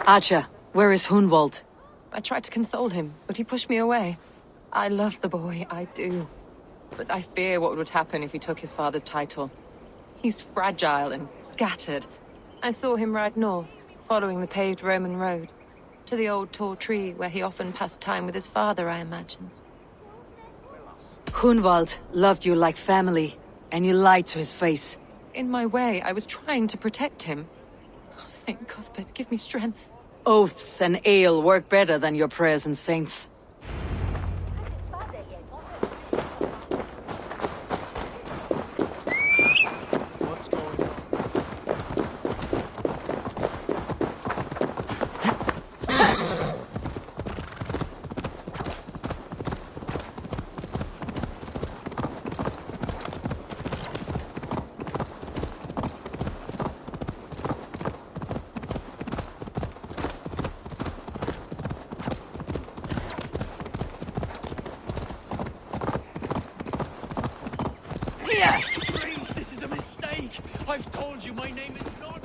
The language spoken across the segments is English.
Archer, where is Hunwald? I tried to console him, but he pushed me away. I love the boy, I do. But I fear what would happen if he took his father's title. He's fragile and scattered. I saw him ride north, following the paved Roman road. To the old tall tree where he often passed time with his father, I imagine. Hunwald loved you like family, and you lied to his face. In my way, I was trying to protect him. Oh, Saint Cuthbert, give me strength. Oaths and ale work better than your prayers and saints. Please, this is a mistake. I've told you my name is not...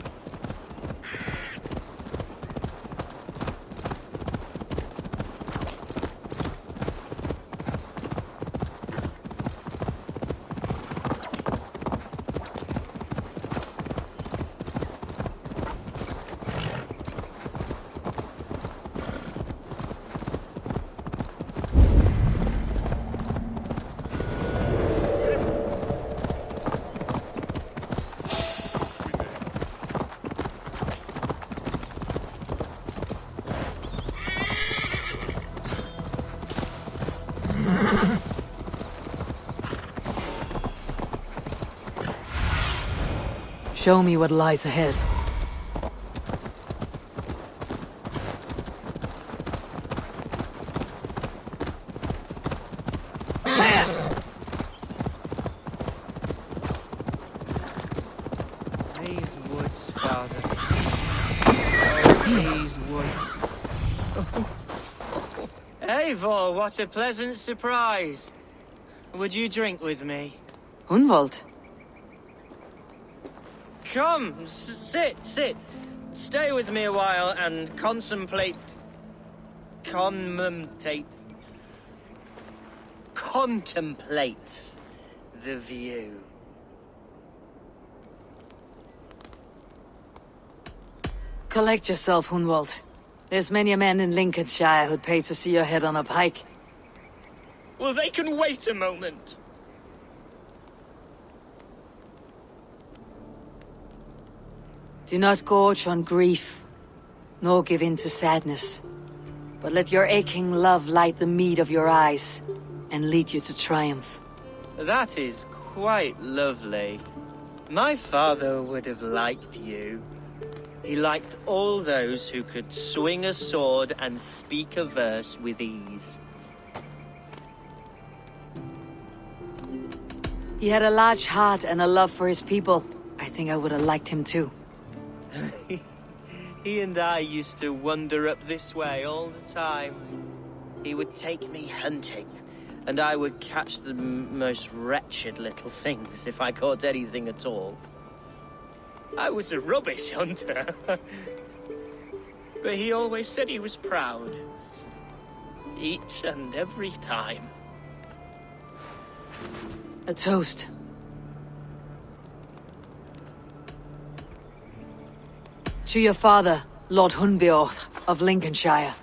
Show me what lies ahead. These woods, Father. Oh, these woods. Eivor, what a pleasant surprise. Would you drink with me? Hunwald? Come, sit. Stay with me a while and contemplate the view. Collect yourself, Hunwald. There's many a man in Lincolnshire who'd pay to see your head on a pike. Well, they can wait a moment. Do not gorge on grief, nor give in to sadness, but let your aching love light the mead of your eyes and lead you to triumph. That is quite lovely. My father would have liked you. He liked all those who could swing a sword and speak a verse with ease. He had a large heart and a love for his people. I think I would have liked him too. He and I used to wander up this way all the time. He would take me hunting, and I would catch the most wretched little things if I caught anything at all. I was a rubbish hunter. But he always said he was proud. Each and every time. A toast. To your father, Lord Hunbeorth of Lincolnshire.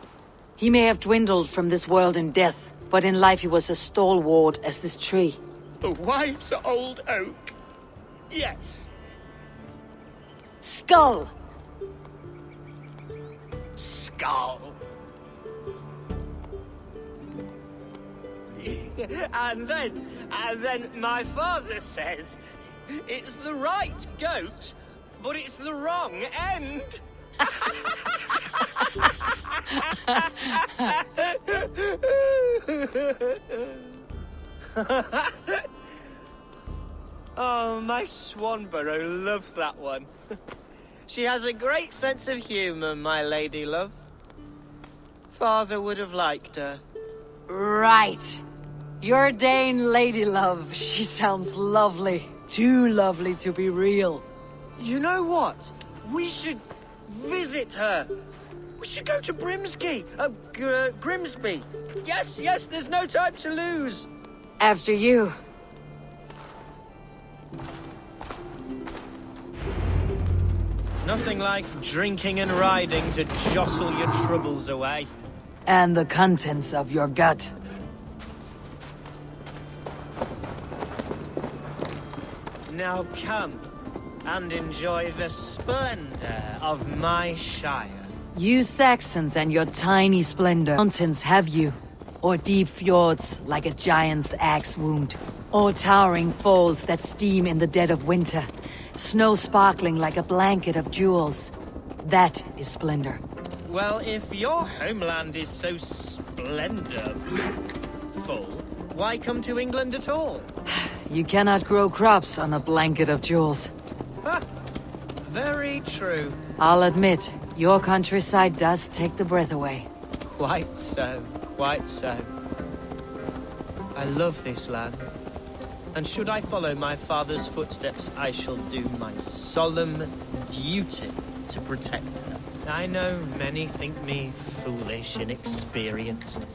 He may have dwindled from this world in death, but in life he was as stalwart as this tree. A wise old oak. Yes. Skull! Skull. And then my father says, it's the right goat, but it's the wrong end. Oh, my Swanborough loves that one. She has a great sense of humor, my lady love. Father would have liked her. Right. Your Dane lady love. She sounds lovely. Too lovely to be real. You know what? We should visit her. We should go to Grimsby. Yes, yes, there's no time to lose. After you. Nothing like drinking and riding to jostle your troubles away. And the contents of your gut. Now come and enjoy the splendor of my shire. You Saxons and your tiny splendor. Mountains have you, or deep fjords like a giant's axe wound, or towering falls that steam in the dead of winter, snow sparkling like a blanket of jewels. That is splendor. Well, if your homeland is so splendorful, why come to England at all? You cannot grow crops on a blanket of jewels. Ha! Very true. I'll admit, your countryside does take the breath away. Quite so, quite so. I love this land. And should I follow my father's footsteps, I shall do my solemn duty to protect her. I know many think me foolish, inexperienced,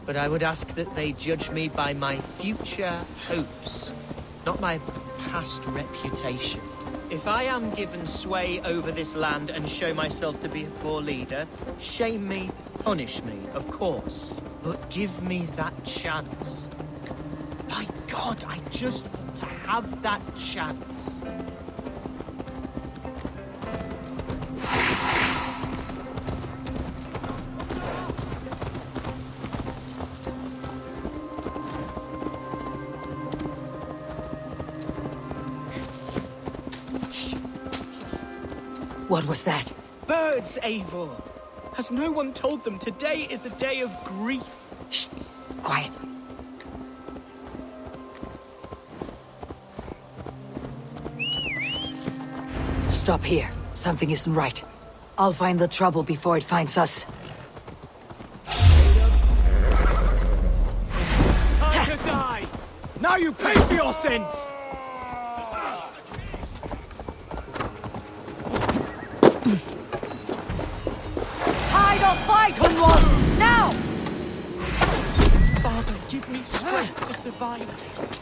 but I would ask that they judge me by my future hopes, not my past reputation. If I am given sway over this land and show myself to be a poor leader, shame me, punish me, of course, but give me that chance. My God, I just want to have that chance. What was that? Birds, Eivor! Has no one told them today is a day of grief? Shh! Quiet. Stop here. Something isn't right. I'll find the trouble before it finds us. Time to die! Now you pay for your sins! Hide or fight, Hunwald! Now! Father, give me strength to survive this.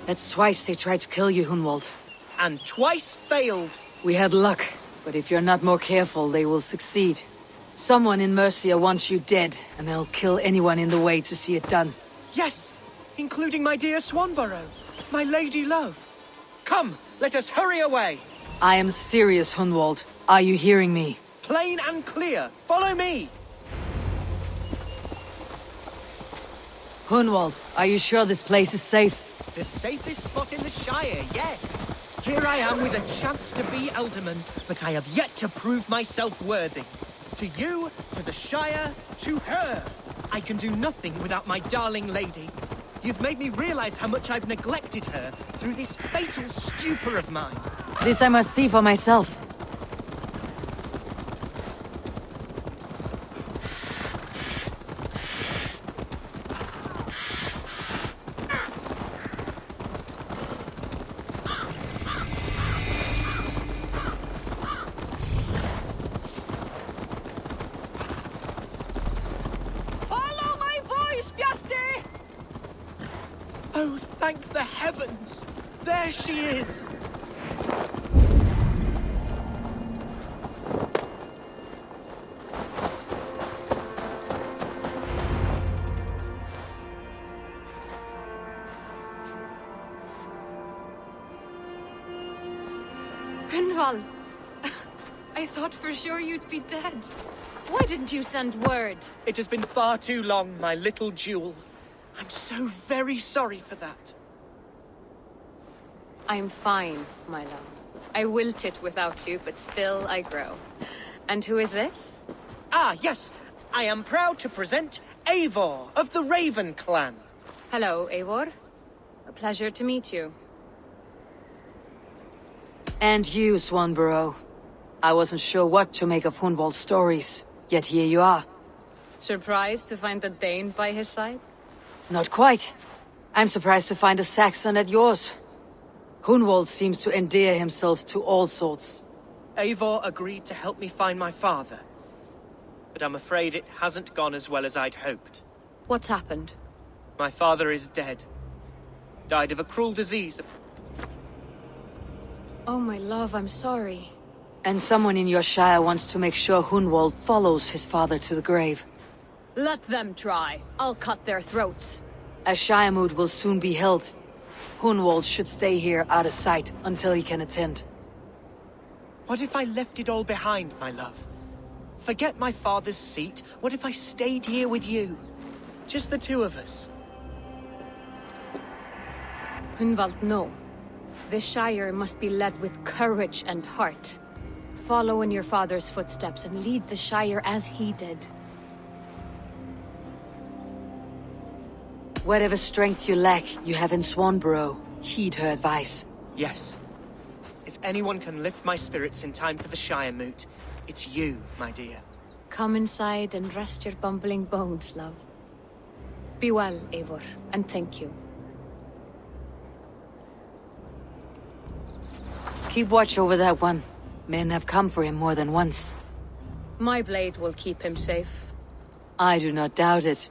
That's twice they tried to kill you, Hunwald. And twice failed. We had luck, but if you're not more careful, they will succeed. Someone in Mercia wants you dead, and they'll kill anyone in the way to see it done. Yes, including my dear Swanborough, my lady love. Come, let us hurry away. I am serious, Hunwald. Are you hearing me? Plain and clear. Follow me. Hunwald, are you sure this place is safe? The safest spot in the Shire, yes. Here I am with a chance to be Alderman, but I have yet to prove myself worthy. To you, to the Shire, to her. I can do nothing without my darling lady. You've made me realize how much I've neglected her through this fatal stupor of mine. This I must see for myself. There she is! Gunvald! I thought for sure you'd be dead. Why didn't you send word? It has been far too long, my little jewel. I'm so very sorry for that. I'm fine, my love. I wilted without you, but still I grow. And who is this? Ah, yes. I am proud to present Eivor of the Raven clan. Hello, Eivor. A pleasure to meet you. And you, Swanborough. I wasn't sure what to make of Hunwald's stories, yet here you are. Surprised to find the Dane by his side? Not quite. I'm surprised to find a Saxon at yours. Hunwald seems to endear himself to all sorts. Eivor agreed to help me find my father. But I'm afraid it hasn't gone as well as I'd hoped. What's happened? My father is dead. Died of a cruel disease. Oh, my love, I'm sorry. And someone in your shire wants to make sure Hunwald follows his father to the grave. Let them try. I'll cut their throats. A shire moot will soon be held. Hunwald should stay here out of sight until he can attend. What if I left it all behind, my love? Forget my father's seat. What if I stayed here with you? Just the two of us. Hunwald, no. This shire must be led with courage and heart. Follow in your father's footsteps and lead the shire as he did. Whatever strength you lack, you have in Swanborough. Heed her advice. Yes. If anyone can lift my spirits in time for the Shire Moot, it's you, my dear. Come inside and rest your bumbling bones, love. Be well, Eivor, and thank you. Keep watch over that one. Men have come for him more than once. My blade will keep him safe. I do not doubt it.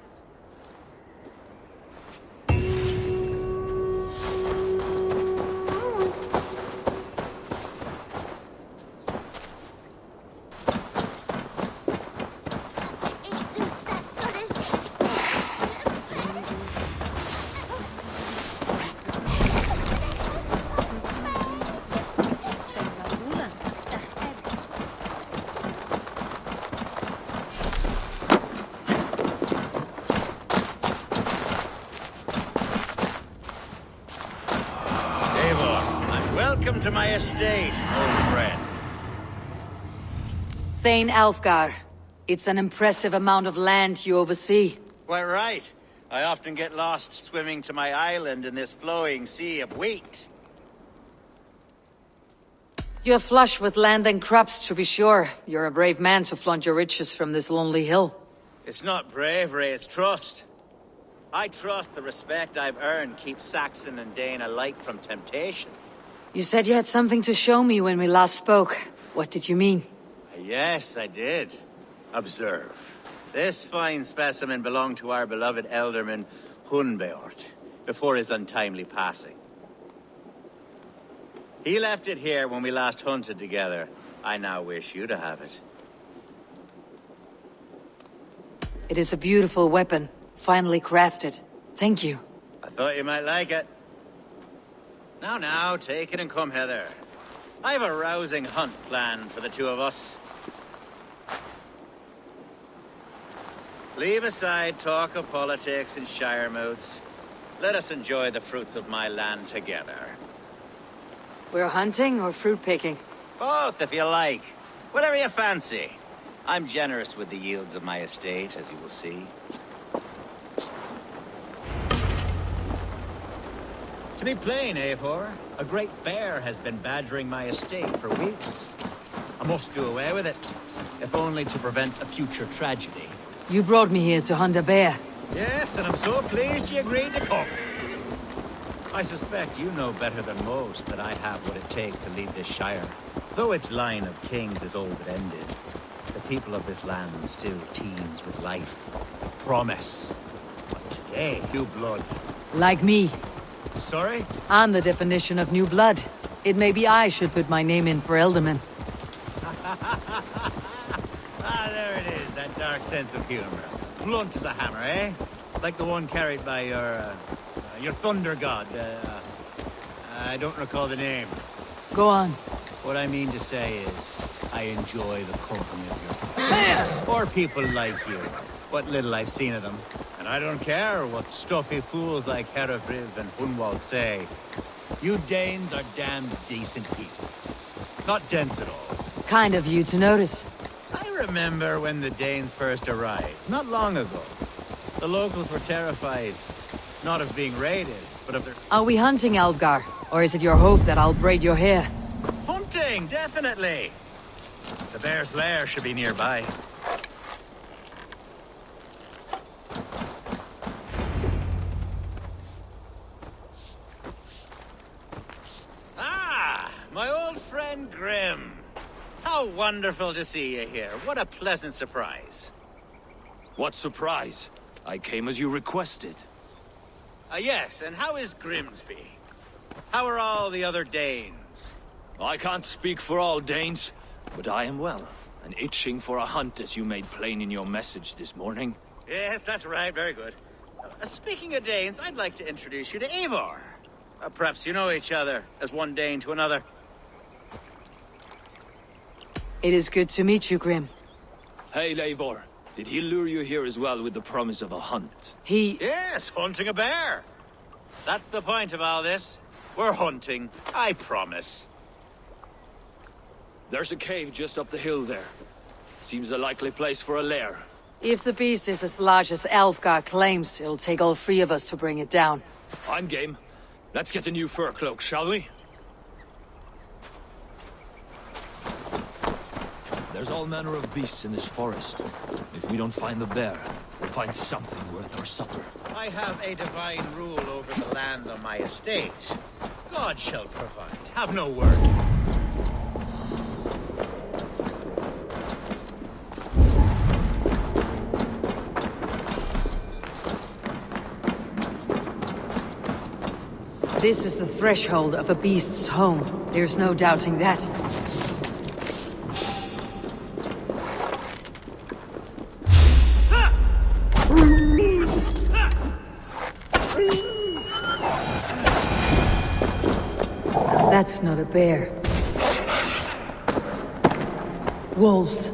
Welcome to my estate, old friend. Thane Alfgar. It's an impressive amount of land you oversee. Quite right. I often get lost swimming to my island in this flowing sea of wheat. You're flush with land and crops, to be sure. You're a brave man to flaunt your riches from this lonely hill. It's not bravery, it's trust. I trust the respect I've earned keeps Saxon and Dane alike from temptation. You said you had something to show me when we last spoke. What did you mean? Yes, I did. Observe. This fine specimen belonged to our beloved elderman, Hunbeort, before his untimely passing. He left it here when we last hunted together. I now wish you to have it. It is a beautiful weapon, finely crafted. Thank you. I thought you might like it. Now, take it and come hither. I have a rousing hunt planned for the two of us. Leave aside talk of politics and shire moots. Let us enjoy the fruits of my land together. We're hunting or fruit picking? Both, if you like. Whatever you fancy. I'm generous with the yields of my estate, as you will see. To be plain, Eivor, a great bear has been badgering my estate for weeks. I must do away with it, if only to prevent a future tragedy. You brought me here to hunt a bear. Yes, and I'm so pleased you agreed to come. I suspect you know better than most that I have what it takes to lead this shire. Though its line of kings is old and ended, the people of this land still teems with life, promise. But today, new blood. Like me. Sorry? I'm the definition of new blood. It may be I should put my name in for Elderman. Ah, there it is, that dark sense of humor. Blunt as a hammer, eh? Like the one carried by your thunder god. I don't recall the name. Go on. What I mean to say is, I enjoy the company of your... or people like you. What little I've seen of them. And I don't care what stuffy fools like Herefriv and Hunwald say. You Danes are damn decent people. Not dense at all. Kind of you to notice. I remember when the Danes first arrived, not long ago. The locals were terrified, not of being raided, but of their... Are we hunting Alfgar? Or is it your hope that I'll braid your hair? Hunting, definitely! The bear's lair should be nearby. Ah, my old friend Grim. How wonderful to see you here. What a pleasant surprise. What surprise? I came as you requested. Yes, and how is Grimsby? How are all the other Danes? I can't speak for all Danes, but I am well, and itching for a hunt as you made plain in your message this morning. Yes, that's right. Very good. Speaking of Danes, I'd like to introduce you to Eivor. Perhaps you know each other, as one Dane to another. It is good to meet you, Grim. Hey, Eivor. Did he lure you here as well with the promise of a hunt? Yes, hunting a bear. That's the point of all this. We're hunting, I promise. There's a cave just up the hill there. Seems a likely place for a lair. If the beast is as large as Alfgar claims, it'll take all three of us to bring it down. I'm game. Let's get a new fur cloak, shall we? There's all manner of beasts in this forest. If we don't find the bear, we'll find something worth our supper. I have a divine rule over the land on my estate. God shall provide. Have no word. This is the threshold of a beast's home. There's no doubting that. That's not a bear. Wolves.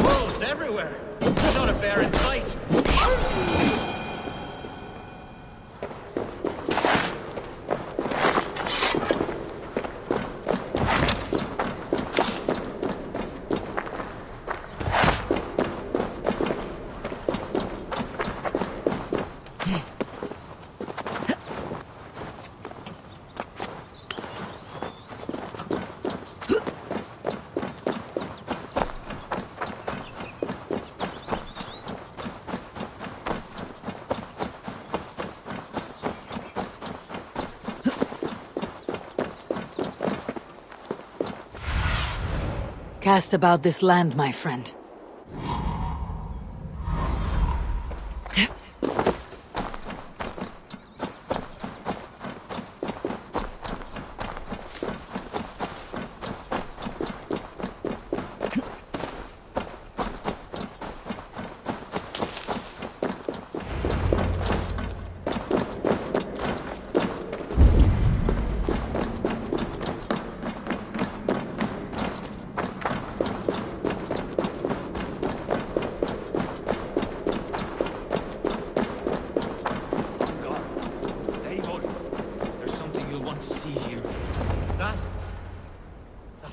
Wolves everywhere. Not a bear in sight. Cast about this land, my friend.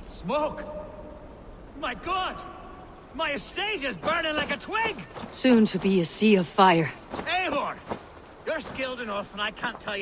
Smoke! My God! My estate is burning like a twig! Soon to be a sea of fire. Eivor! You're skilled enough, and I can't tell you